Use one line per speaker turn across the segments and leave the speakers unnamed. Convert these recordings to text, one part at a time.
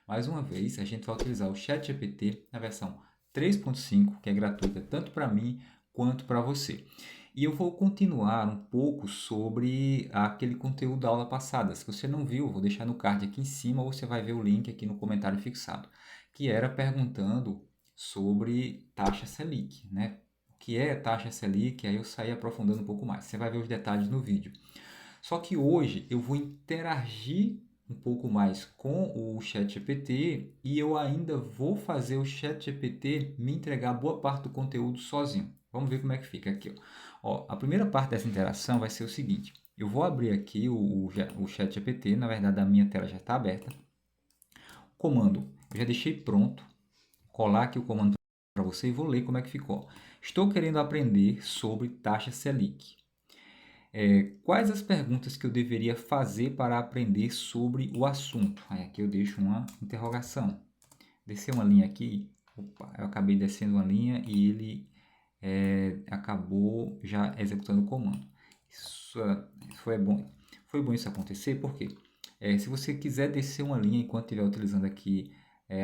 Mais uma vez, a gente vai utilizar o ChatGPT na versão 3.5, que é gratuita tanto para mim quanto para você. E eu vou continuar um pouco sobre aquele conteúdo da aula passada. Se você não viu, eu vou deixar no card aqui em cima ou você vai ver o link aqui no comentário fixado, que era perguntando sobre taxa Selic, né? O que é taxa Selic? Aí eu saí aprofundando um pouco mais. Você vai ver os detalhes no vídeo. Só que hoje eu vou interagir um pouco mais com o ChatGPT e eu ainda vou fazer o ChatGPT me entregar boa parte do conteúdo sozinho. Vamos ver como é que fica aqui. Ó, a primeira parte dessa interação vai ser o seguinte. Eu vou abrir aqui o ChatGPT, na verdade a minha tela já está aberta. O comando eu já deixei pronto. Colar aqui o comando para você e vou ler como é que ficou. Estou querendo aprender sobre taxa Selic. Quais as perguntas que eu deveria fazer para aprender sobre o assunto? Aí aqui eu deixo uma interrogação. Descer uma linha aqui. Opa, eu acabei descendo uma linha e ele acabou já executando o comando. Isso foi bom isso acontecer, porque se você quiser descer uma linha enquanto estiver utilizando aqui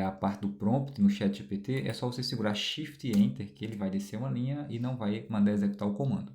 a parte do prompt no ChatGPT, é só você segurar Shift e Enter que ele vai descer uma linha e não vai mandar executar o comando.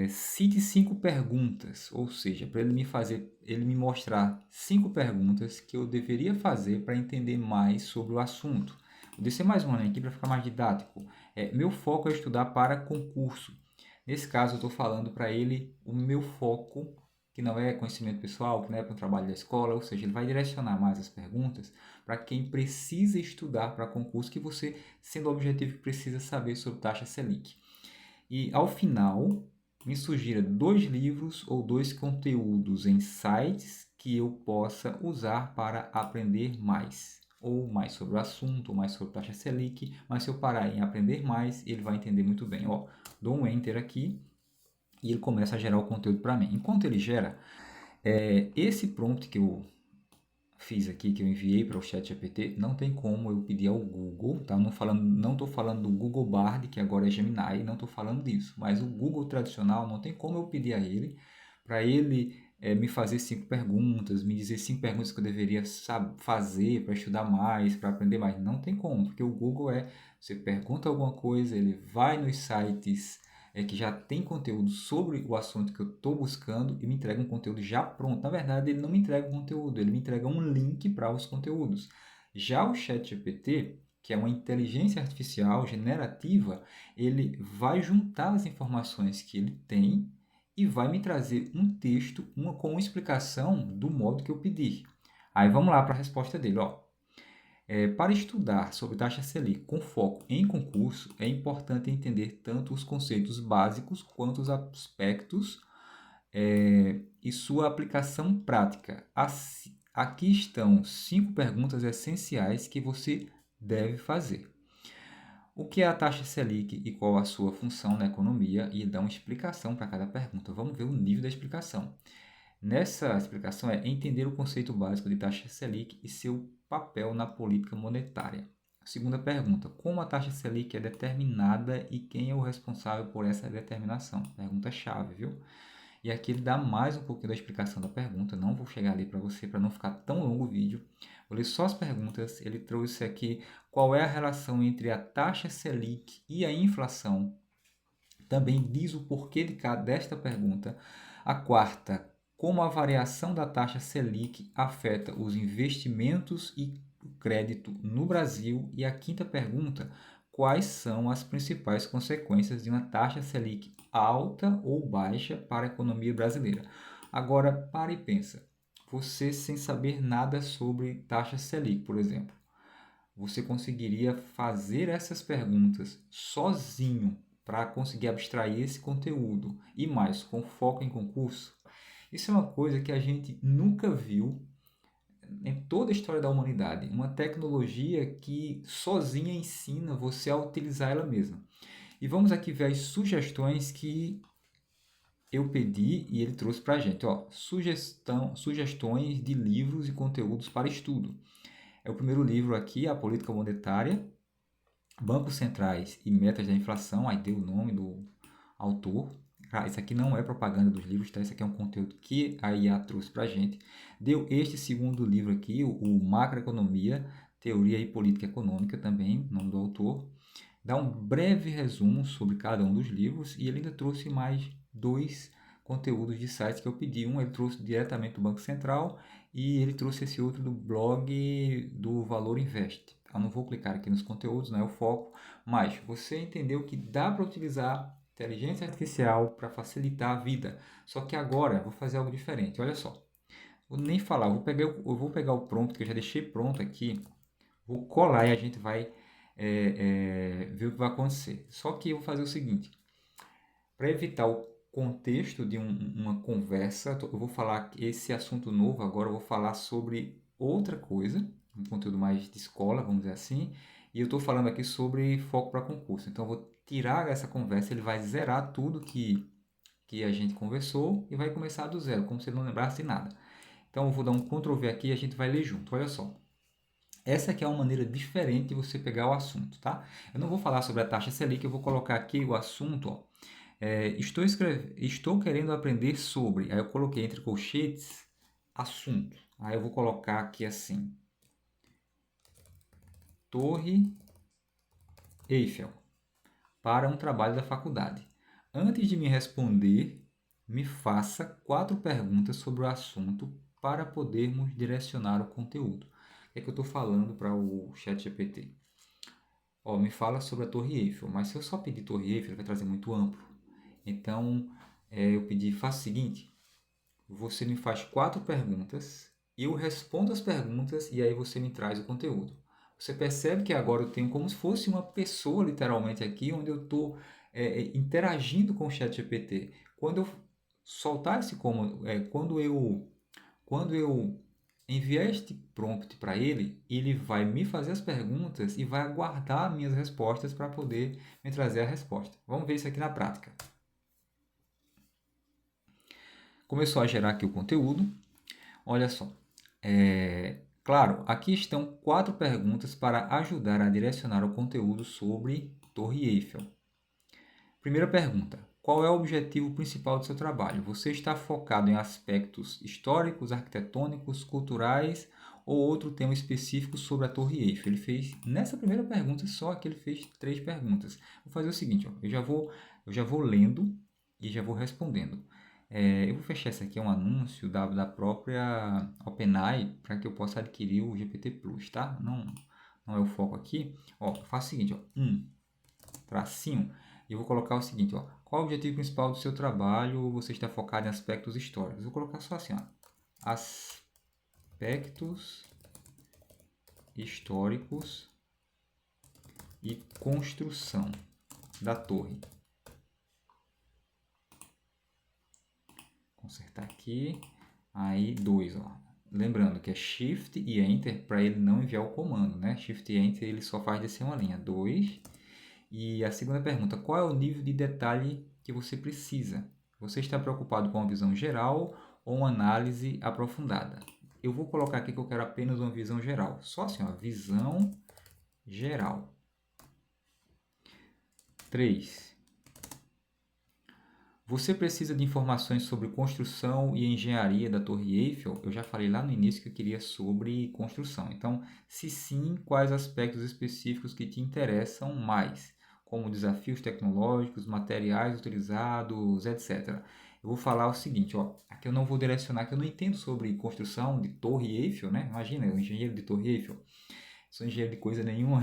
Cite 5 perguntas, ou seja, para ele me mostrar 5 perguntas que eu deveria fazer para entender mais sobre o assunto. Vou descer mais uma linha aqui para ficar mais didático. Meu foco é estudar para concurso. Nesse caso, eu estou falando para ele o meu foco, que não é conhecimento pessoal, que não é para o trabalho da escola, ou seja, ele vai direcionar mais as perguntas para quem precisa estudar para concurso, que você, sendo objetivo, precisa saber sobre taxa Selic. E ao final, me sugira 2 livros ou 2 conteúdos em sites que eu possa usar para aprender mais. Ou mais sobre o assunto, ou mais sobre taxa Selic. Mas se eu parar em aprender mais, ele vai entender muito bem. Ó, dou um Enter aqui e ele começa a gerar o conteúdo para mim. Enquanto ele gera, esse prompt que eu fiz aqui, que eu enviei para o ChatGPT, não tem como eu pedir ao Google, tá? Não estou falando do Google Bard, que agora é Gemini, não estou falando disso. Mas o Google tradicional, não tem como eu pedir a ele, para ele me fazer 5 perguntas, me dizer 5 perguntas que eu deveria fazer para estudar mais, para aprender mais. Não tem como, porque o Google você pergunta alguma coisa, ele vai nos sites que já tem conteúdo sobre o assunto que eu estou buscando e me entrega um conteúdo já pronto. Na verdade, ele não me entrega um conteúdo, ele me entrega um link para os conteúdos. Já o ChatGPT, que é uma inteligência artificial generativa, ele vai juntar as informações que ele tem e vai me trazer um texto com uma explicação do modo que eu pedir. Aí vamos lá para a resposta dele. Ó. Para estudar sobre taxa Selic com foco em concurso, é importante entender tanto os conceitos básicos quanto os aspectos e sua aplicação prática. Aqui estão 5 perguntas essenciais que você deve fazer. O que é a taxa Selic e qual a sua função na economia? E dá uma explicação para cada pergunta. Vamos ver o nível da explicação. Nessa explicação é entender o conceito básico de taxa Selic e seu papel na política monetária. Segunda pergunta, como a taxa Selic é determinada e quem é o responsável por essa determinação? Pergunta-chave, viu? E aqui ele dá mais um pouquinho da explicação da pergunta, não vou chegar ali para você para não ficar tão longo o vídeo. Vou ler só as perguntas, ele trouxe aqui qual é a relação entre a taxa Selic e a inflação. Também diz o porquê desta pergunta. A quarta, como a variação da taxa Selic afeta os investimentos e o crédito no Brasil. E a quinta pergunta, quais são as principais consequências de uma taxa Selic alta ou baixa para a economia brasileira? Agora, para e pensa. Você, sem saber nada sobre taxa Selic, por exemplo, você conseguiria fazer essas perguntas sozinho para conseguir abstrair esse conteúdo e mais com foco em concurso? Isso é uma coisa que a gente nunca viu em toda a história da humanidade. Uma tecnologia que sozinha ensina você a utilizar ela mesma. E vamos aqui ver as sugestões que eu pedi e ele trouxe para a gente. Ó, sugestões de livros e conteúdos para estudo. É o primeiro livro aqui, A Política Monetária, Bancos Centrais e Metas da Inflação, aí deu o nome do autor, Isso aqui não é propaganda dos livros, tá? Isso aqui é um conteúdo que a IA trouxe para a gente. Deu este segundo livro aqui, o Macroeconomia, Teoria e Política Econômica também, nome do autor. Dá um breve resumo sobre cada um dos livros e ele ainda trouxe mais 2 conteúdos de sites que eu pedi. Um ele trouxe diretamente do Banco Central e ele trouxe esse outro do blog do Valor Invest. Eu não vou clicar aqui nos conteúdos, não é o foco, mas você entendeu que dá para utilizar inteligência artificial para facilitar a vida. Só que agora eu vou fazer algo diferente. Olha só, vou nem falar, eu vou pegar o prompt que eu já deixei pronto aqui, vou colar e a gente vai ver o que vai acontecer. Só que eu vou fazer o seguinte, para evitar o contexto de uma conversa, eu vou falar esse assunto novo agora, eu vou falar sobre outra coisa, um conteúdo mais de escola, vamos dizer assim, e eu estou falando aqui sobre foco para concurso. Então eu vou tirar essa conversa, ele vai zerar tudo que a gente conversou e vai começar do zero, como se ele não lembrasse de nada. Então eu vou dar um Ctrl V aqui e a gente vai ler junto, olha só. Essa aqui é uma maneira diferente de você pegar o assunto, tá? Eu não vou falar sobre a taxa Selic, eu vou colocar aqui o assunto, ó. Estou querendo aprender sobre, aí eu coloquei entre colchetes, assunto. Aí eu vou colocar aqui assim, Torre Eiffel, para um trabalho da faculdade. Antes de me responder, me faça 4 perguntas sobre o assunto para podermos direcionar o conteúdo. O que é que eu estou falando para o ChatGPT? Ó, me fala sobre a Torre Eiffel, mas se eu só pedir Torre Eiffel, ele vai trazer muito amplo. Então, eu pedi, faça o seguinte, você me faz 4 perguntas, eu respondo as perguntas e aí você me traz o conteúdo. Você percebe que agora eu tenho como se fosse uma pessoa literalmente aqui, onde eu estou interagindo com o ChatGPT. Quando eu soltar esse comando, quando eu enviar este prompt para ele, ele vai me fazer as perguntas e vai aguardar minhas respostas para poder me trazer a resposta. Vamos ver isso aqui na prática. Começou a gerar aqui o conteúdo. Olha só. Claro, aqui estão 4 perguntas para ajudar a direcionar o conteúdo sobre Torre Eiffel. Primeira pergunta. Qual é o objetivo principal do seu trabalho? Você está focado em aspectos históricos, arquitetônicos, culturais ou outro tema específico sobre a Torre Eiffel? Ele fez, nessa primeira pergunta só que ele fez 3 perguntas. Vou fazer o seguinte, ó, eu já vou lendo e já vou respondendo. Eu vou fechar esse aqui, é um anúncio da própria OpenAI para que eu possa adquirir o GPT Plus, tá? Não é o foco aqui. Ó, eu faço o seguinte, ó, tracinho, e eu vou colocar o seguinte, ó, qual o objetivo principal do seu trabalho? Você está focado em aspectos históricos. Eu vou colocar só assim, ó, aspectos históricos e construção da torre. Consertar aqui, aí 2, ó. Lembrando que é Shift e Enter para ele não enviar o comando, né? Shift e Enter ele só faz descer uma linha. 2. E a segunda pergunta, qual é o nível de detalhe que você precisa? Você está preocupado com uma visão geral ou uma análise aprofundada? Eu vou colocar aqui que eu quero apenas uma visão geral. Só assim, ó, visão geral. 3. Você precisa de informações sobre construção e engenharia da Torre Eiffel? Eu já falei lá no início que eu queria sobre construção. Então, se sim, quais aspectos específicos que te interessam mais? Como desafios tecnológicos, materiais utilizados, etc. Eu vou falar o seguinte, ó, aqui eu não vou direcionar, que eu não entendo sobre construção de Torre Eiffel, né? Imagina, eu engenheiro de Torre Eiffel, sou engenheiro de coisa nenhuma.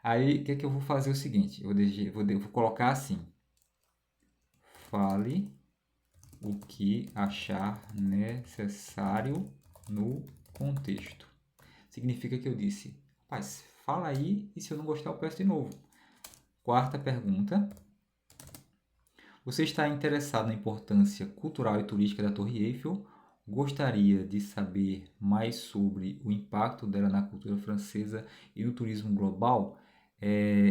Aí, o que é que eu vou fazer o seguinte, vou colocar assim, fale o que achar necessário no contexto. Significa que eu disse, rapaz, fala aí e se eu não gostar eu peço de novo. 4ª pergunta. Você está interessado na importância cultural e turística da Torre Eiffel? Gostaria de saber mais sobre o impacto dela na cultura francesa e no turismo global?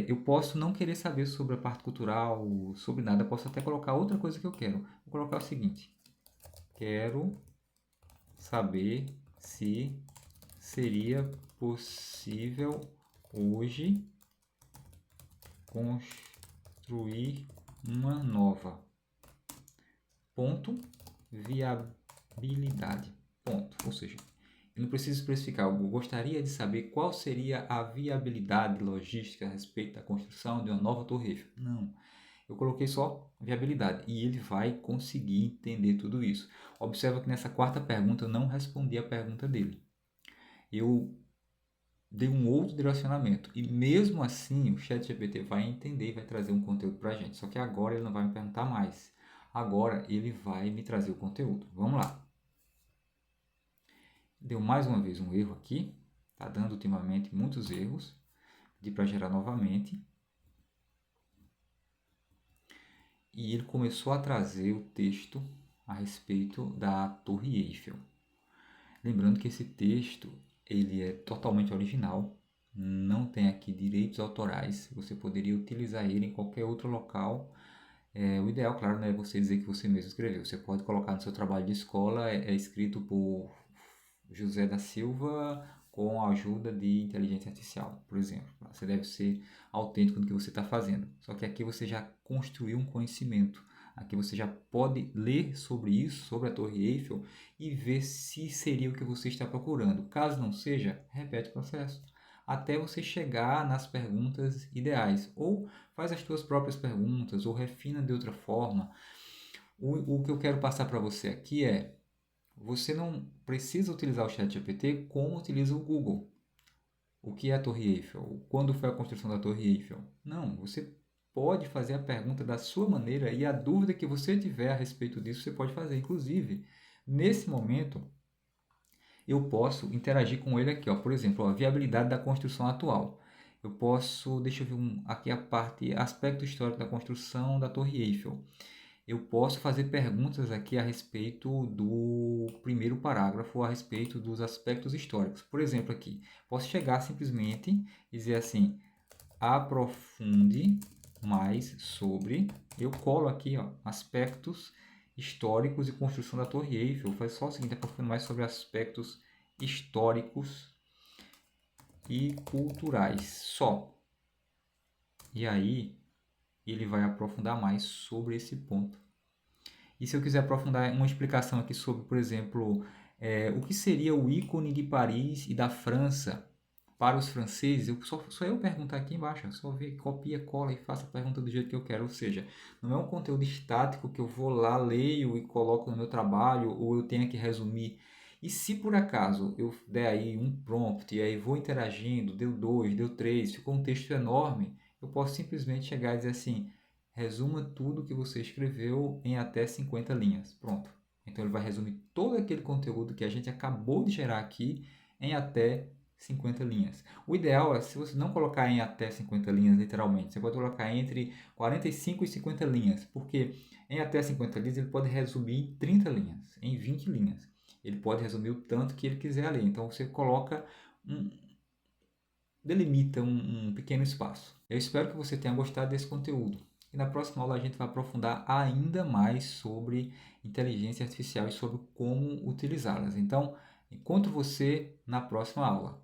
Eu posso não querer saber sobre a parte cultural, sobre nada, posso até colocar outra coisa que eu quero. Vou colocar o seguinte: quero saber se seria possível hoje construir uma nova. ponto, viabilidade, ponto. Ou seja, eu não preciso especificar, eu gostaria de saber qual seria a viabilidade logística a respeito da construção de uma nova Torre Eiffel. Não, eu coloquei só viabilidade e ele vai conseguir entender tudo isso. Observa que nessa quarta pergunta eu não respondi a pergunta dele. Eu dei um outro direcionamento e mesmo assim o ChatGPT vai entender e vai trazer um conteúdo para a gente. Só que agora ele não vai me perguntar mais. Agora ele vai me trazer o conteúdo. Vamos lá. Deu mais uma vez um erro aqui. Está dando ultimamente muitos erros. Pedi para gerar novamente. E ele começou a trazer o texto a respeito da Torre Eiffel. Lembrando que esse texto ele é totalmente original, não tem aqui direitos autorais, você poderia utilizar ele em qualquer outro local. O ideal, claro, não é você dizer que você mesmo escreveu. Você pode colocar no seu trabalho de escola, é escrito por José da Silva com a ajuda de inteligência artificial, por exemplo. Você deve ser autêntico no que você está fazendo. Só que aqui você já construiu um conhecimento. Aqui você já pode ler sobre isso, sobre a Torre Eiffel, e ver se seria o que você está procurando. Caso não seja, repete o processo até você chegar nas perguntas ideais. Ou faz as suas próprias perguntas, ou refina de outra forma. O que eu quero passar para você aqui é: você não precisa utilizar o ChatGPT como utiliza o Google. O que é a Torre Eiffel? Quando foi a construção da Torre Eiffel? Não, você pode fazer a pergunta da sua maneira e a dúvida que você tiver a respeito disso, você pode fazer. Inclusive, nesse momento, eu posso interagir com ele aqui, ó. Por exemplo, a viabilidade da construção atual. Eu posso, deixa eu ver aqui a parte, aspecto histórico da construção da Torre Eiffel. Eu posso fazer perguntas aqui a respeito do primeiro parágrafo, a respeito dos aspectos históricos. Por exemplo, aqui, posso chegar simplesmente e dizer assim: aprofunde mais sobre. Eu colo aqui, ó, aspectos históricos e construção da Torre Eiffel. Faz só o seguinte: aprofunde mais sobre aspectos históricos e culturais. Só. E aí ele vai aprofundar mais sobre esse ponto. E se eu quiser aprofundar uma explicação aqui sobre, por exemplo, o que seria o ícone de Paris e da França para os franceses, só eu perguntar aqui embaixo, só ver, copia, cola e faça a pergunta do jeito que eu quero. Ou seja, não é um conteúdo estático que eu vou lá, leio e coloco no meu trabalho, ou eu tenho que resumir. E se por acaso eu der aí um prompt e aí vou interagindo, deu 2, deu 3, ficou um texto enorme, eu posso simplesmente chegar e dizer assim: resuma tudo que você escreveu em até 50 linhas. Pronto. Então ele vai resumir todo aquele conteúdo que a gente acabou de gerar aqui em até 50 linhas. O ideal é, se você não colocar em até 50 linhas, literalmente, você pode colocar entre 45 e 50 linhas, porque em até 50 linhas ele pode resumir em 30 linhas, em 20 linhas. Ele pode resumir o tanto que ele quiser ali. Então você coloca delimita um pequeno espaço. Eu espero que você tenha gostado desse conteúdo. E na próxima aula a gente vai aprofundar ainda mais sobre inteligência artificial e sobre como utilizá-las. Então, encontro você na próxima aula.